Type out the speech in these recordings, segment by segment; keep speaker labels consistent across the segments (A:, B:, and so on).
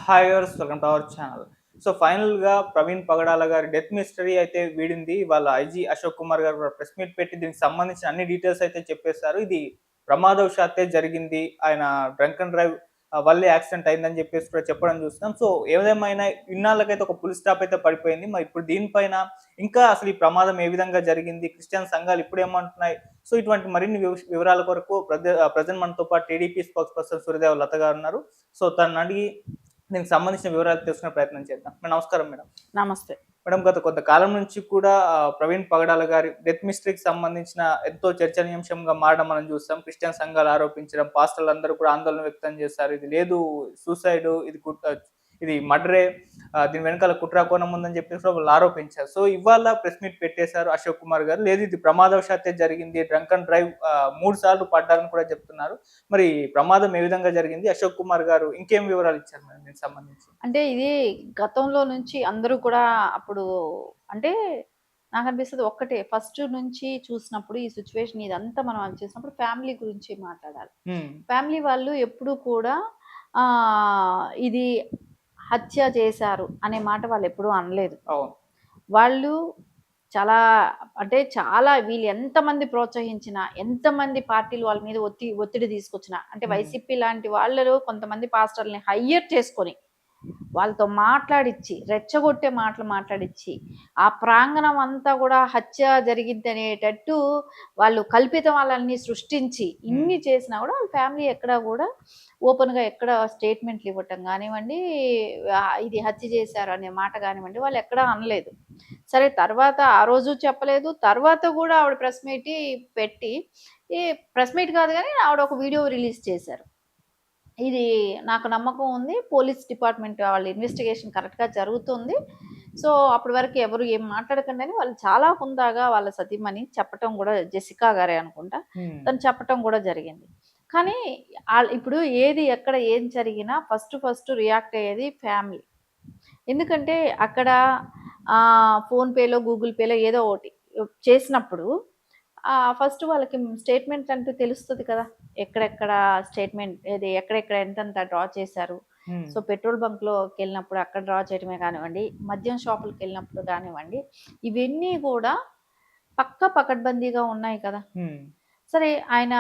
A: Hi viewers, welcome to our channel. So ఫైనల్‌గా ప్రవీణ్ పగడాల గారి death mystery అయితే వీడింది. వాళ్ళ ఐజీ అశోక్ కుమార్ గారు కూడా ప్రెస్ మీట్ పెట్టి దీనికి సంబంధించిన అన్ని డీటెయిల్స్ అయితే చెప్పేసారు. ఇది ప్రమాదవశాత్తే జరిగింది. ఆయన డ్రంక్ అండ్ డ్రైవ్ వల్లే యాక్సిడెంట్ అయిందని చెప్పేసి కూడా చెప్పడం చూస్తున్నాం. సో ఏదేమైనా ఇన్నాళ్ళకైతే ఒక ఫుల్ స్టాప్ అయితే పడిపోయింది. మరి ఇప్పుడు దీనిపైన ఇంకా అసలు ఈ ప్రమాదం ఏ విధంగా జరిగింది? క్రిస్టియన్ సంఘాలు ఇప్పుడేమంటున్నాయి? సో ఇటువంటి మరిన్ని వివరాల కొరకు ప్రెజెంట్ మనతో పాటు టీడీపీ స్పోక్స్ పర్సన్ సూర్యదేవ లత గారు ఉన్నారు. సో తనని అడిగి దీనికి సంబంధించిన వివరాలు తెలుసుకునే ప్రయత్నం చేద్దాం. నమస్కారం మేడం.
B: నమస్తే
A: మేడం, గత కొంతకాలం నుంచి కూడా ప్రవీణ్ పగడాల గారి డెత్ మిస్టరీకి సంబంధించిన ఎంతో చర్చనీయాంశంగా మారడం మనం చూస్తాం. క్రిస్టియన్ సంఘాలు ఆరోపించడం, పాస్టర్లందరూ కూడా ఆందోళన వ్యక్తం చేశారు. ఇది లేదు, సూసైడ్, ఇది మర్డరే, దీని వెనకాల కుట్ర కోణం ఉందని చెప్పేసి కూడా వాళ్ళు ఆరోపించారు. సో ఇవాళ ప్రెస్ మీట్ పెట్టేశారు అశోక్ కుమార్ గారు. లేదు, ఇది ప్రమాదవశాత్తే జరిగింది, డ్రంక్ అండ్ డ్రైవ్ 3 సార్లు పడ్డారని కూడా చెప్తున్నారు. మరి ప్రమాదం ఏ విధంగా జరిగింది? అశోక్ కుమార్ గారు ఇంకేం వివరాలు ఇచ్చారు మేడం దీనికి సంబంధించి?
B: అంటే ఇది గతంలో నుంచి అందరూ కూడా అప్పుడు అంటే నాకు అనిపిస్తుంది ఒక్కటే ఫస్ట్ నుంచి చూసినప్పుడు ఈ సిచ్యువేషన్ ఇదంతా మనం చేసినప్పుడు ఫ్యామిలీ గురించి మాట్లాడాలి. ఫ్యామిలీ వాళ్ళు ఎప్పుడు కూడా ఇది హత్య చేశారు అనే మాట వాళ్ళు ఎప్పుడూ అనలేదు. వాళ్ళు చాలా అంటే చాలా వీళ్ళు ఎంతమంది ప్రోత్సహించినా, ఎంతమంది పార్టీలు వాళ్ళ మీద ఒత్తిడి తీసుకొచ్చినా, అంటే వైసీపీ లాంటి వాళ్ళు కొంతమంది పాస్టర్లని హయ్యర్ చేసుకొని వాళ్ళతో మాట్లాడిచ్చి, రెచ్చగొట్టే మాటలు మాట్లాడిచ్చి, ఆ ప్రాంగణం అంతా కూడా హత్య జరిగిద్దనేటట్టు వాళ్ళు కల్పితం వాళ్ళని సృష్టించి ఇన్ని చేసినా కూడా వాళ్ళ ఫ్యామిలీ ఎక్కడా కూడా ఓపెన్గా ఎక్కడ స్టేట్మెంట్లు ఇవ్వటం కానివ్వండి, ఇది హత్య చేశారు అనే మాట కానివ్వండి, వాళ్ళు ఎక్కడా అనలేదు. సరే, తర్వాత ఆ రోజు చెప్పలేదు, తర్వాత కూడా ఆవిడ ప్రెస్ మీట్ పెట్టి, ఈ ప్రెస్ మీట్ కాదు కానీ ఆవిడ ఒక వీడియో రిలీజ్ చేశారు. ఇది నాకు నమ్మకం ఉంది, పోలీస్ డిపార్ట్మెంట్ వాళ్ళ ఇన్వెస్టిగేషన్ కరెక్ట్గా జరుగుతుంది, సో అప్పటి వరకు ఎవరు ఏం మాట్లాడకండి అని వాళ్ళు చాలా హుందాగా వాళ్ళ సతీమణి చెప్పటం కూడా, జెసికా గారే అనుకుంటా, తను చెప్పటం కూడా జరిగింది. కానీ ఇప్పుడు ఏది ఎక్కడ ఏం జరిగినా ఫస్ట్ రియాక్ట్ అయ్యేది ఫ్యామిలీ. ఎందుకంటే అక్కడ ఫోన్పేలో గూగుల్ పేలో ఏదో ఒకటి చేసినప్పుడు ఫస్ట్ వాళ్ళకి స్టేట్మెంట్ అంటూ తెలుస్తుంది కదా, ఎక్కడెక్కడ స్టేట్మెంట్ ఏది, ఎక్కడెక్కడ ఎంతంత డ్రా చేశారు. సో పెట్రోల్ బంక్లోకి వెళ్ళినప్పుడు అక్కడ డ్రా చేయడమే కానివ్వండి, మద్యం షాపులకు వెళ్ళినప్పుడు కానివ్వండి, ఇవన్నీ కూడా పకడ్బందీగా ఉన్నాయి కదా. సరే, ఆయన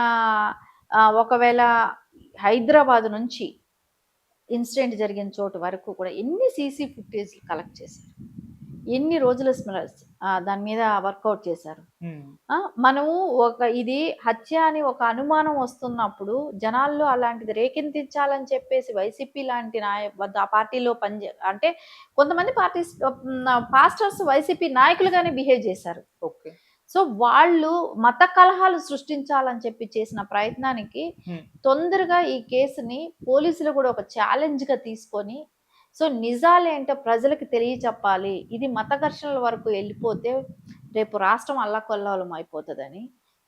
B: ఒకవేళ హైదరాబాద్ నుంచి ఇన్సిడెంట్ జరిగిన చోటు వరకు కూడా ఎన్ని సీసీ ఫుటేజ్లు కలెక్ట్ చేశారు, ఎన్ని రోజుల దాని మీద వర్కౌట్ చేశారు. మనము ఇది హత్య అని ఒక అనుమానం వస్తున్నప్పుడు జనాల్లో అలాంటిది రేకెత్తించాలని చెప్పేసి వైసీపీ లాంటి ఆ పార్టీలో అంటే కొంతమంది పాస్టర్స్ వైసీపీ నాయకులుగానే బిహేవ్ చేశారు. సో వాళ్ళు మత కలహాలు సృష్టించాలని చెప్పి చేసిన ప్రయత్నానికి తొందరగా ఈ కేసుని పోలీసులు కూడా ఒక ఛాలెంజ్గా తీసుకొని, సో నిజాలేంటో ప్రజలకు తెలియచెప్పాలి, ఇది మత ఘర్షణల వరకు వెళ్ళిపోతే రేపు రాష్ట్రం అల్లకొల్లోలం అయిపోతుందని,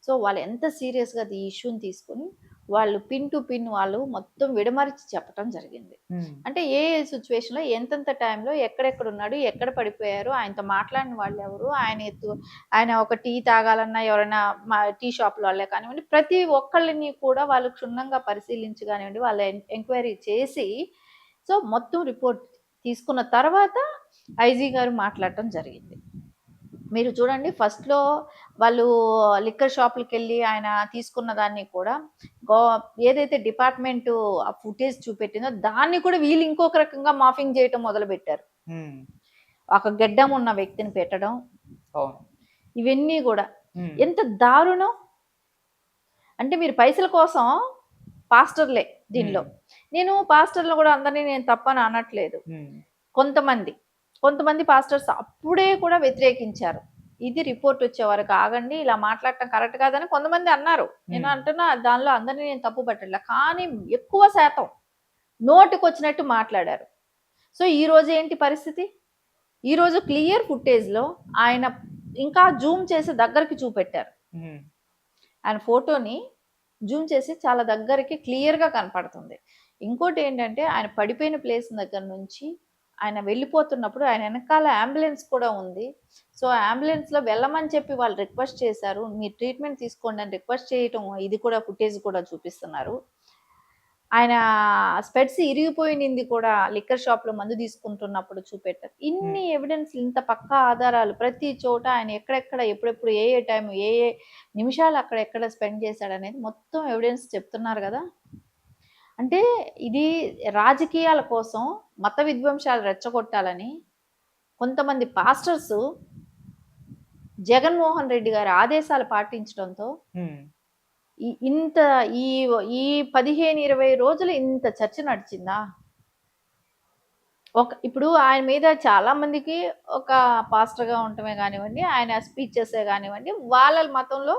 B: సో వాళ్ళు ఎంత సీరియస్గా ఈ ఇష్యూని తీసుకొని వాళ్ళు పిన్ టు పిన్ వాళ్ళు మొత్తం విడమరిచి చెప్పడం జరిగింది. అంటే ఏ సిచ్యువేషన్లో ఎంతెంత టైంలో ఎక్కడెక్కడ ఉన్నాడు, ఎక్కడ పడిపోయారు, ఆయనతో మాట్లాడిన వాళ్ళు ఎవరు, ఆయన ఒక టీ తాగాలన్నా ఎవరైనా టీ షాప్లో వాళ్ళే కానివ్వండి, ప్రతి ఒక్కళ్ళని కూడా వాళ్ళు క్షుణ్ణంగా పరిశీలించి కానివ్వండి, వాళ్ళ ఎంక్వైరీ చేసి, సో మొత్తం రిపోర్ట్ తీసుకున్న తర్వాత ఐజీ గారు మాట్లాడటం జరిగింది. మీరు చూడండి, ఫస్ట్లో వాళ్ళు లిక్కర్ షాపులకి వెళ్ళి ఆయన తీసుకున్న దాన్ని కూడా ఏదైతే డిపార్ట్మెంటు ఆ ఫుటేజ్ చూపెట్టిందో దాన్ని కూడా వీళ్ళు ఇంకొక రకంగా మాఫింగ్ చేయటం మొదలుపెట్టారు. ఒక గెడ్డం ఉన్న వ్యక్తిని పెట్టడం, ఇవన్నీ కూడా ఎంత దారుణం అంటే, మీరు పైసల కోసం పాస్టర్లే దీనిలో. నేను పాస్టర్లు కూడా అందరినీ నేను తప్పని అనట్లేదు. కొంతమంది పాస్టర్స్ అప్పుడే కూడా వ్యతిరేకించారు. ఇది రిపోర్ట్ వచ్చే వరకు ఆగండి, ఇలా మాట్లాడటం కరెక్ట్ కాదని కొంతమంది అన్నారు. నేను అంటున్నా, దానిలో అందరినీ నేను తప్పు పట్టట్లే, కానీ ఎక్కువ శాతం నోటికి వచ్చినట్టు మాట్లాడారు. సో ఈరోజు ఏంటి పరిస్థితి? ఈరోజు క్లియర్ ఫుటేజ్లో ఆయన ఇంకా జూమ్ చేసి దగ్గరికి చూపెట్టారు. ఆయన ఫోటోని జూమ్ చేసి చాలా దగ్గరికి క్లియర్గా కనపడుతుంది. ఇంకోటి ఏంటంటే, ఆయన పడిపోయిన ప్లేస్ దగ్గర నుంచి ఆయన వెళ్ళిపోతున్నప్పుడు ఆయన వెనకాల అంబులెన్స్ కూడా ఉంది. సో అంబులెన్స్లో వెళ్ళమని చెప్పి వాళ్ళు రిక్వెస్ట్ చేశారు, మీరు ట్రీట్మెంట్ తీసుకోండి అని రిక్వెస్ట్ చేయటం, ఇది కూడా ఫుటేజ్ కూడా చూపిస్తున్నారు. ఆయన స్పెట్స్ ఇరిగిపోయింది కూడా లిక్కర్ షాప్‌లో మందు తీసుకుంటున్నప్పుడు చూపెట్టారు.
A: హ్మ్.
B: ఇన్ని ఎవిడెన్స్‌లు ఇంత పక్కా ఆధారాలు ప్రతి చోట ఆయన ఎక్కడెక్కడ, ఎప్పుడెప్పుడు, ఏ ఏ టైం, ఏ ఏ నిమిషాలు అక్కడ ఎక్కడ స్పెండ్ చేశాడనేది మొత్తం ఎవిడెన్స్ చెప్తున్నారు గదా! అంటే ఇది రాజకీయాల కోసం మత విద్వేషాలు రెచ్చగొట్టాలని కొంతమంది పాస్టర్సు జగన్మోహన్ రెడ్డి గారి ఆదేశాలు పాటించడంతో
A: హ్మ్.
B: ఇంత ఈ ఈ 15, 20 రోజులు ఇంత చర్చ నడిచిందా? ఇప్పుడు ఆయన మీద చాలా మందికి ఒక పాస్టర్‌గా ఉండటమే గానివ్వండి, ఆయన స్పీచెసే గానివ్వండి, వాళ్ళ మతంలో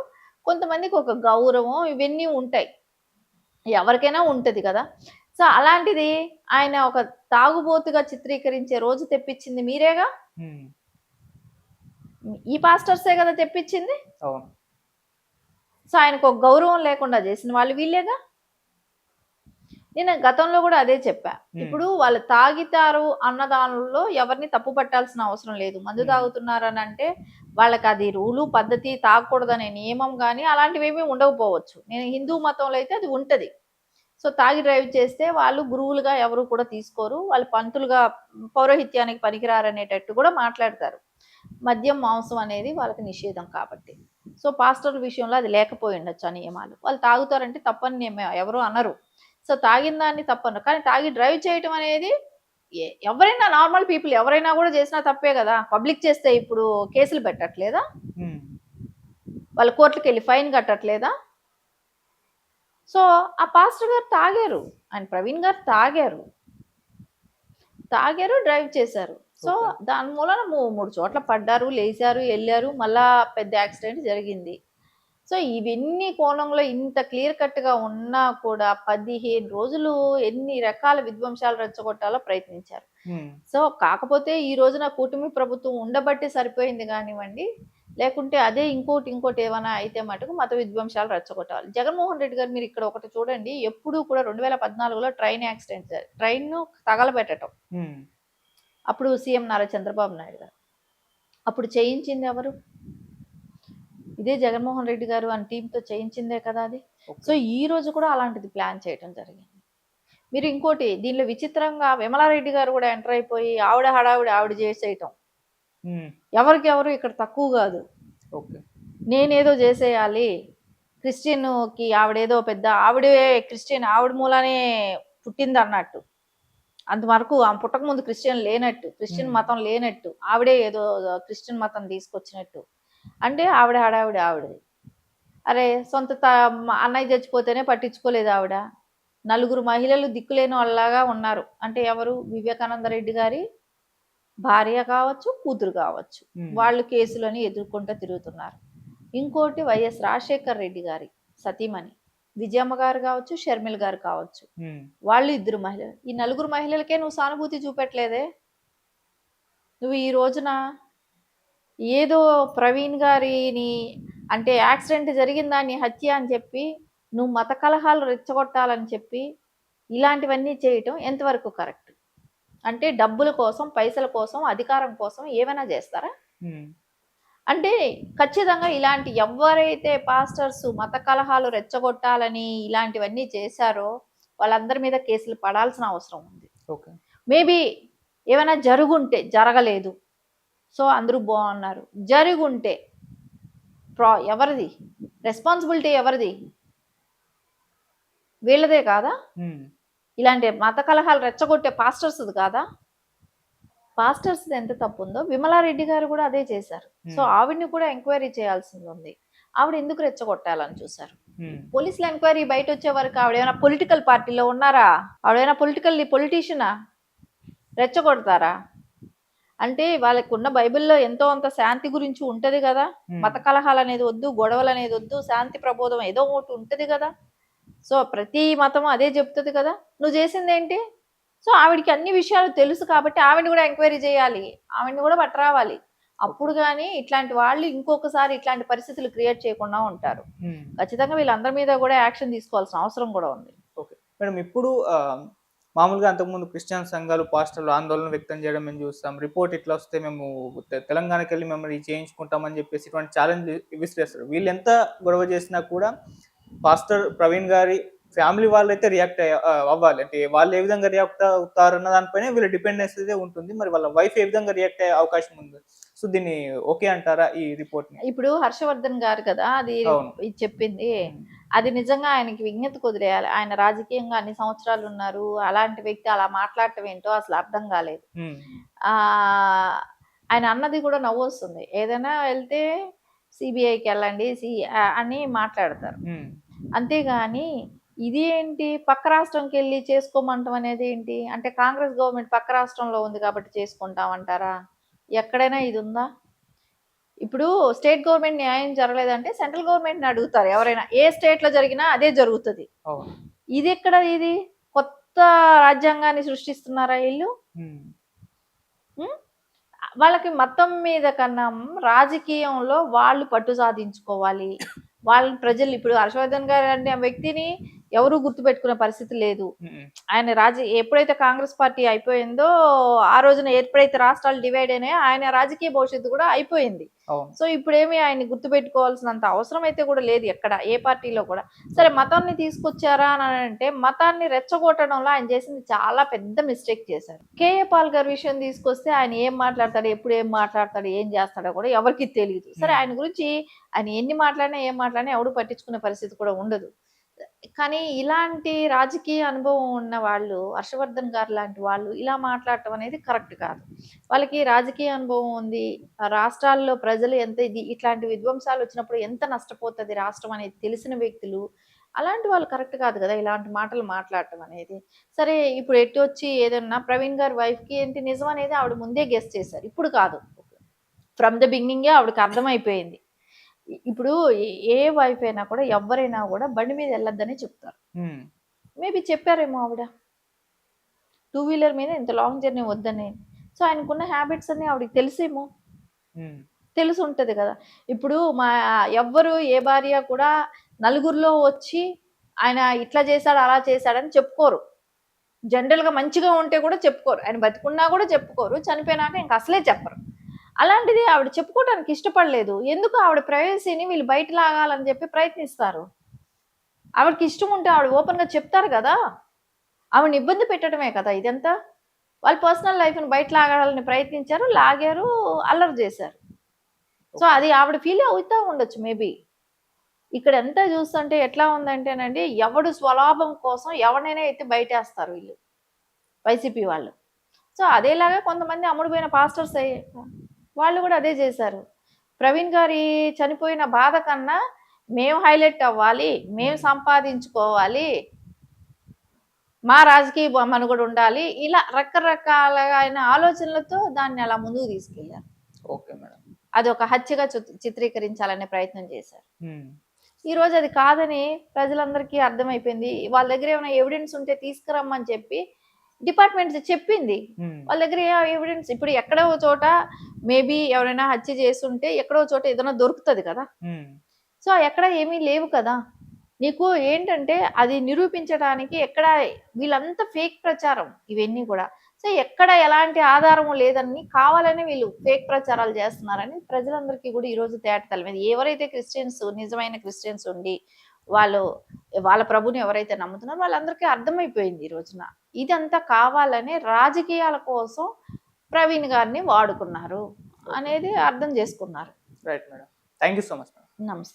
B: కొంతమందికి ఒక గౌరవం ఇవన్నీ ఉంటాయి. ఎవరికైనా ఉంటది కదా! సో, అలాంటిది ఆయన ఒక తాగుబోతుగా చిత్రీకరించే రోజు తెప్పించింది మీరేగా?
A: హ్మ్.
B: ఈ పాస్టర్సే గదా తెప్పించింది.
A: అవును.
B: సో, ఆయనకొక గౌరవం లేకుండా జేసిన వాళ్ళు వీళ్ళేగా. నేను గతంలో గూడా అదే చెప్పా.
A: హ్మ్.
B: ఇప్పుడు వాళ్ళు తాగితారు అన్న దానిలో ఎవరిని తప్పు పట్టాల్సిన అవసరం లేదు. మందు
A: హ్మ్.
B: తాగుతున్నారనంటే వాళ్ళకది రూలు, పద్ధతి, తాగకూడదనే నియమం గాని అలాంటివేమీ ఉండకపోవచ్చు. నేను హిందూ మతంలో అయితే అది ఉంటది. సో, తాగి డ్రైవ్ చేస్తే వాళ్ళు గురువులుగా ఎవరు కూడా తీసుకోరు. వాళ్ళు పంతులుగా పౌరోహిత్యానికి పనికిరారనేటట్టు కూడా మాట్లాడతారు. మద్యం, మాంసం అనేది వాళ్ళకి నిషేధం కాబట్టి. సో, పాస్టర్ల విషయంలో అది లేకపోయుండొచ్చు ఆ నియమాలు. వాళ్ళు తాగుతారంటే తప్పని ఎవరు అనరు. సో, తాగిన దాన్ని తప్పనరు. కానీ తాగి డ్రైవ్ చేయటం అనేది ఎవరైనా నార్మల్ పీపుల్ ఎవరైనా గూడా చేసినా తప్పే గదా! పబ్లిక్ చేస్తే ఇప్పుడు కేసులు పెట్టట్లేదా?
A: హ్మ్.
B: వాళ్ళు కోర్ట్‌లకెళ్ళి ఫైన్ కట్టట్లేదా? సో, ఆ పాస్టర్ గారు తాగారు. ఆయన ప్రవీణ్ గారు తాగారు. తాగారు, డ్రైవ్ చేశారు. So,
A: okay.
B: దాని మూలాన 3 చోట్ల పడ్డారు, లేసారు, ఎళ్లారు. మళ్ళా పెద్ద యాక్సిడెంట్ జరిగింది. సో, ఇవన్నీ కోణంలో ఇంత క్లియర్ కట్‌గా ఉన్నా కూడా 15 రోజులు ఎన్ని రకాల విధ్వంసాలు రెచ్చగొట్టాలో ప్రయత్నించారు.
A: హ్మ్.
B: సో, కాకపోతే ఈ రోజున కూటమి ప్రభుత్వం ఉండబట్టే సరిపోయింది గానివ్వండి. లేకుంటే అదే ఇంకోటి ఏమైనా అయితే మటుకు మత విధ్వంసాలు రెచ్చగొట్టాలి. జగన్మోహన్ రెడ్డి గారు మీరిక్కడ ఒకటి చూడండి. ఎప్పుడూ కూడా 2014లో ట్రైన్ యాక్సిడెంట్ ట్రైన్‌ను తగలబెట్టటం.
A: హ్మ్.
B: అప్పుడు సీఎం నారా చంద్రబాబు నాయుడు గారు. అప్పుడు చేయించింది ఎవరు? ఇదే జగన్మోహన్ రెడ్డి గారు అని టీమ్‌తో చేయించిందే కదా అది.
A: ఓకే.
B: సో, ఈ రోజు కూడా అలాంటిది ప్లాన్ చేయటం జరిగింది. మీరు ఇంకోటి దీనిలో విచిత్రంగా విమలారెడ్డి గారు కూడా ఎంటర్ అయిపోయి ఆవిడ హడావిడి ఆవిడ చేసేయటం.
A: హ్మ్.
B: ఎవరికెవరు ఇక్కడ తక్కువ గాదు.
A: ఓకే.
B: నేనేదో జేసేయాలి. క్రిస్టియన్‌కి ఆవిడేదో పెద్ద ఆవిడే క్రిస్టియన్ ఆవిడ మూలానే పుట్టిందన్నట్టు. అంతవరకు ఆమె పుట్టకముందు క్రిస్టియన్ లేనట్టు. క్రిస్టియన్
A: హ్మ్.
B: మతం లేనట్టు. ఆవిడే ఏదో క్రిస్టియన్ మతం తీసుకొచ్చినట్టు. అంటే ఆవిడ హడావిడి ఆవిడది. అరే! సొంత అన్నయ్య చచ్చిపోతేనే పట్టించుకోలేదావిడ. నలుగురు మహిళలు దిక్కులేనోళ్ళలాగా ఉన్నారు. అంటే ఎవరు? వివేకానంద రెడ్డి గారి భార్య కావచ్చు, కూతురు కావచ్చు.
A: హ్మ్.
B: వాళ్ళు కేసులని ఎదుర్కొంటూ తిరుగుతున్నారు. ఇంకోటి వైఎస్ రాజశేఖర్ రెడ్డి గారి సతీమణి. విజయమ్మ గారు కావచ్చు, షర్మిల గారు కావచ్చు.
A: హ్మ్.
B: వాళ్ళు ఇద్దరు మహిళలు. ఈ నలుగురు మహిళలకే నువ్వు సానుభూతి చూపెట్టలేదే. నువ్వు ఈ రోజున ఏదో ప్రవీణ్ గారిని అంటే యాక్సిడెంట్ జరిగిన దాన్ని హత్య అని చెప్పి, నువ్వు మత కలహాలు రెచ్చగొట్టాలని చెప్పి, ఇలాంటివన్నీ చేయటం ఎంతవరకు కరెక్ట్? అంటే డబ్బుల కోసం, పైసల కోసం, అధికారం కోసం ఏమైనా జేస్తారా?
A: హ్మ్.
B: అంటే ఖచ్చితంగా ఇలాంటి ఎవ్వరైతే పాస్టర్స్ మత కలహాలు రెచ్చగొట్టాలని ఇలాంటివన్నీ చేశారో, వాళ్ళందరి మీద కేసులు పడాల్సిన అవసరం ఉంది.
A: ఓకే.
B: మేబీ ఏమైనా జరుగుంటే, జరగలేదు. సో, అందరూ బావున్నారు. జరిగుంటే ఎవరిది? రెస్పాన్సిబిలిటీ ఎవరిది? వీళ్ళదే కాదా?
A: హ్మ్.
B: ఇలాంటి మత కలహాలు రెచ్చగొట్టే పాస్టర్స్‌ది కాదా? పాస్టర్స్‌ది ఎంత తప్పుందో విమలారెడ్డి గారు కూడా అదే చేశారు. సో,
A: హ్మ్.
B: ఆవిడని కూడా ఎంక్వైరీ చేయాల్సిందుంది. ఆవిడ ఎందుకు రెచ్చగొట్టాలని చూసారు?
A: హ్మ్.
B: పోలీసుల ఎంక్వైరీ బయటొచ్చే వరకు ఆవిడేమైనా పొలిటికల్ పార్టీలో ఉన్నారా? ఆవిడేమైనా పొలిటీషియనా? రెచ్చగొడతారా? అంటే వాళ్ళకున్న బైబిల్‌లో ఎంతో అంత శాంతి గురించి ఉంటది గదా!
A: హ్మ్.
B: మత కలహాలనేది వద్దు, గొడవలనేదొద్దు, శాంతి ప్రబోధం ఏదో ఒకటి ఉంటది గదా! సో, ప్రతి మతం అదే చెప్తది కదా! నువ్వు చేసిందేంటి? సో, ఆవిడకి అన్ని విషయాలు తెలుసు కాబట్టి ఆవిడని కూడా ఎంక్వైరీ చేయాలి. ఆవిడని కూడా పట్టురావాలి.
A: ఓకే.
B: అప్పుడు గాని ఇట్లాంటి వాళ్ళు ఇంకొకసారి ఇట్లాంటి పరిస్థితులు క్రియేట్ చేయకుండా ఉంటారు.
A: హ్మ్.
B: ఖచ్చితంగా వీళ్ళందరి మీద కూడా యాక్షన్ తీసుకోవాల్సిన అవసరం కూడా ఉంది.
A: ఓకే. మేడం ఇప్పుడు మామూలుగా అంతకుముందు క్రిస్టియన్ సంఘాలు, పాస్టర్లు ఆందోళన వ్యక్తం చేయడం మేము చూస్తాం. రిపోర్ట్ ఇట్లా వస్తే మేము తెలంగాణకెళ్ళి మిమ్మల్ని చేయించుకుంటామని చెప్పేసి ఇటువంటి ఛాలెంజ్ విసిరేస్తారు. వీళ్ళెంత గొడవ చేసినా కూడా పాస్టర్ ప్రవీణ్ గారి ఫ్యామిలీ వాళ్ళైతే రియాక్ట్ అవ్వాలి. అంటే వాళ్ళు ఏ విధంగా రియాక్ట్ అవుతారన్న దానిపైనే వీళ్ళ డిపెండెన్స్ అయితే ఉంటుంది. మరి వాళ్ళ వైఫ్ ఏ విధంగా రియాక్ట్ అయ్యే అవకాశం ఉంది? సో, దీన్ని ఓకే అంటారా ఈ రిపోర్ట్‌ని?
B: ఇప్పుడు హర్షవర్ధన్ గారు కదా అది
A: అవును.
B: ఇది చెప్పింది.
A: హ్మ్.
B: అది నిజంగా ఆయనకి విజ్ఞత కుదిరేయాలి. ఆయన రాజకీయంగా అన్ని సంవత్సరాలు ఉన్నారు. అలాంటి వ్యక్తి అలా మాట్లాడటం ఏంటో అసలు అర్థం కాలేదు.
A: హ్మ్.
B: ఆహ్, ఆయన అన్నది కూడా నవ్వొస్తుంది. ఏదైనా వెళ్తే సీబీఐకెళ్ళండి అని మాట్లాడతారు.
A: హ్మ్.
B: అంతేగాని ఇది ఏంటి పక్క రాష్ట్రంకెళ్ళి చేసుకోమంటం అనేదేంటి? అంటే కాంగ్రెస్ గవర్నమెంట్ పక్క రాష్ట్రంలో ఉంది కాబట్టి చేసుకుంటామంటారా? ఎక్కడైనా ఇదుందా? ఇప్పుడు స్టేట్ గవర్నమెంట్ న్యాయం జరగలేదంటే సెంట్రల్ గవర్నమెంట్‌ని అడుగుతారు ఎవరైనా. ఏ స్టేట్‌లో జరిగినా అదే జరుగుతది.
A: అవును.
B: ఇదెక్కడ ఇది? కొత్త రాజ్యాంగాన్ని సృష్టిస్తున్నారా ఈళ్ళు?
A: హ్మ్.
B: హ్మ్. వాళ్ళకి మతం మీద కన్నా రాజకీయంలో వాళ్ళు పట్టు సాధించుకోవాలి. వాళ్ళని ప్రజలు ఇప్పుడు హర్షవర్ధన్ గారు అనే వ్యక్తిని ఎవరు గుర్తుపెట్టుకునే పరిస్థితి లేదు.
A: హ్మ్.
B: ఆయన ఎప్పుడైతే కాంగ్రెస్ పార్టీ అయిపోయిందో, ఆ రోజున ఎప్పుడైతే రాష్ట్రాలు డివైడ్ అయినాయో, ఆయన రాజకీయ భవిష్యత్తు కూడా అయిపోయింది.
A: అవును.
B: సో, ఇప్పుడేమి ఆయన్ని గుర్తుపెట్టుకోవాల్సినంత అవసరం అయితే కూడా లేదు ఎక్కడ, ఏ పార్టీలో కూడా. సరే మతాన్ని తీసుకొచ్చారా అనంటే, మతాన్ని రెచ్చగొట్టడంలో ఆయన చేసింది చాలా పెద్ద మిస్టేక్ చేశారు. కేఏ పాల్ గారి విషయం తీసుకొస్తే ఆయన ఏం మాట్లాడతాడు, ఎప్పుడు ఏం మాట్లాడతాడు, ఏం చేస్తాడో కూడా ఎవరికీ తెలీదు. సరే ఆయన గురించి ఆయన ఎన్ని మాట్లాడినా, ఏం మాట్లాడినా ఎవడు పట్టించుకునే పరిస్థితి కూడా ఉండదు. కానీ ఇలాంటి రాజకీయ అనుభవం ఉన్న వాళ్ళు, హర్షవర్ధన్ గారు లాంటి వాళ్ళు ఇలా మాట్లాడటం అనేది కరెక్ట్ కాదు. వాళ్ళకి రాజకీయ అనుభవం ఉంది. ఆ రాష్ట్రాల్లో ప్రజలు ఎంత ఇట్లాంటి విధ్వంసాలు వచ్చినప్పుడు ఎంత నష్టపోతది రాష్ట్రం అనేది తెలిసిన వ్యక్తులు. అలాంటి వాళ్ళు కరెక్ట్ కాదు కదా! ఇలాంటి మాటలు మాట్లాడటం అనేది. సరే ఇప్పుడు ఎటొచ్చి ఏదన్నా ప్రవీణ్ గారి వైఫ్‌కి ఏంటి నిజం అనేది ఆవిడ ముందే గెస్ చేశారు. ఇప్పుడు కాదు. ఫ్రమ్ ద బిగినింగే ఆవిడకి అర్థమైపోయింది. ఇప్పుడు ఏ వైఫ్ అయినా కూడా ఎవ్వరైనా కూడా బండి మీద వెళ్ళొద్దనే చెప్తారు.
A: హ్మ్.
B: మేబీ చెప్పారేమో ఆవిడ. టూ వీలర్ మీద ఇంత లాంగ్ జర్నీ వద్దని. సో, ఆయనకున్న హ్యాబిట్స్ అన్నీ ఆవిడకి తెలిసేమో.
A: హ్మ్.
B: తెలిసుంటది గదా! ఇప్పుడు ఎవ్వరు ఏ భార్య కూడా నలుగురిలో వచ్చి ఆయన ఇట్లా చేశాడు, అలా చేశాడని చెప్పుకోరు. జనరల్‌గా మంచిగా ఉంటే కూడా చెప్పుకోరు. ఆయన బతికున్నా కూడా చెప్పుకోరు. చనిపోయినాక ఇంక అసలే చెప్పరు. అలాంటిది ఆవిడ చెప్పుకోవటానికి ఇష్టపడలేదు. ఎందుకు ఆవిడ ప్రైవసీని వీళ్ళు బయట లాగాలని చెప్పి ప్రయత్నిస్తారు. ఆవిడకి ఇష్టం ఉంటే ఆవిడ ఓపెన్‌గా చెప్తారు గదా! ఆవిడని ఇబ్బంది పెట్టడమే కదా ఇదంతా. వాళ్ళ పర్సనల్ లైఫ్‌ని బయట లాగాలని ప్రయత్నించారు. లాగారు, అల్లరి చేశారు. So,
A: okay.
B: అది ఆవిడ ఫీల్ అవుతా ఉండొచ్చు మేబీ. ఇక్కడంతా చూస్తుంటే ఎట్లా ఉందంటేనండి, ఎవడు స్వలాభం కోసం ఎవరినైనా ఎత్తి బయటేస్తారు వీళ్ళు. వైసీపీ వాళ్ళు. సో, అదేలాగా కొంతమంది అమ్ముడుపోయిన పాస్టర్స్ వాళ్ళు కూడా అదే చేశారు. ప్రవీణ్ గారి చనిపోయిన బాధ కన్నా మేము హైలైట్ అవ్వాలి, మేము సంపాదించుకోవాలి, మా రాజకీయ మనుగడ ఉండాలి. ఇలా రకరకాలైన ఆలోచనలతో దాన్ని అలా ముందుకు తీసుకెళ్లారు.
A: Okay madam.
B: అదొక హత్యగా చిత్రీకరించాలనే ప్రయత్నం చేశారు.
A: హ్మ్.
B: ఈరోజు అది కాదని ప్రజలందరికీ అర్థమైపోయింది. వాళ్ళ దగ్గర ఏమైనా ఎవిడెన్స్ ఉంటే తీసుకురమ్మని చెప్పి డిపార్ట్‌మెంట్ చెప్పింది.
A: హ్మ్.
B: వాళ్ళ దగ్గర ఏ ఎవిడెన్స్ ఇప్పుడు ఎక్కడో ఓ చోట మేబీ ఎవరైనా హత్య చేసుంటే ఎక్కడో చోట ఏదైనా దొరుకుతది కదా!
A: హ్మ్.
B: సో, ఎక్కడ ఏమీ లేవు కదా! నీకు ఏంటంటే అది నిరూపించడానికి ఎక్కడ వీళ్ళంతా ఫేక్ ప్రచారం ఇవన్నీ గూడా. సో, ఎక్కడ ఎలాంటి ఆధారము లేదని కావాలని వీళ్ళు ఫేక్ ప్రచారాలు చేస్తున్నారని ప్రజలందరికీ గూడా ఈరోజు తేటతెల్లమైంది. ఎవరైతే నిజమైన క్రిస్టియన్స్ ఉండి వాళ్ళు వాళ్ళ ప్రభుని ఎవరైతే నమ్ముతున్నారో వాళ్ళందరికీ అర్థమైపోయింది ఈ రోజున. ఇదంతా కావాలనే రాజకీయాల కోసం ప్రవీణ్ గారిని వాడుకున్నారు
A: ఓకే.
B: అనేది అర్థం చేసుకున్నారు.
A: Right madam. Thank you so much madam.
B: నమస్తే.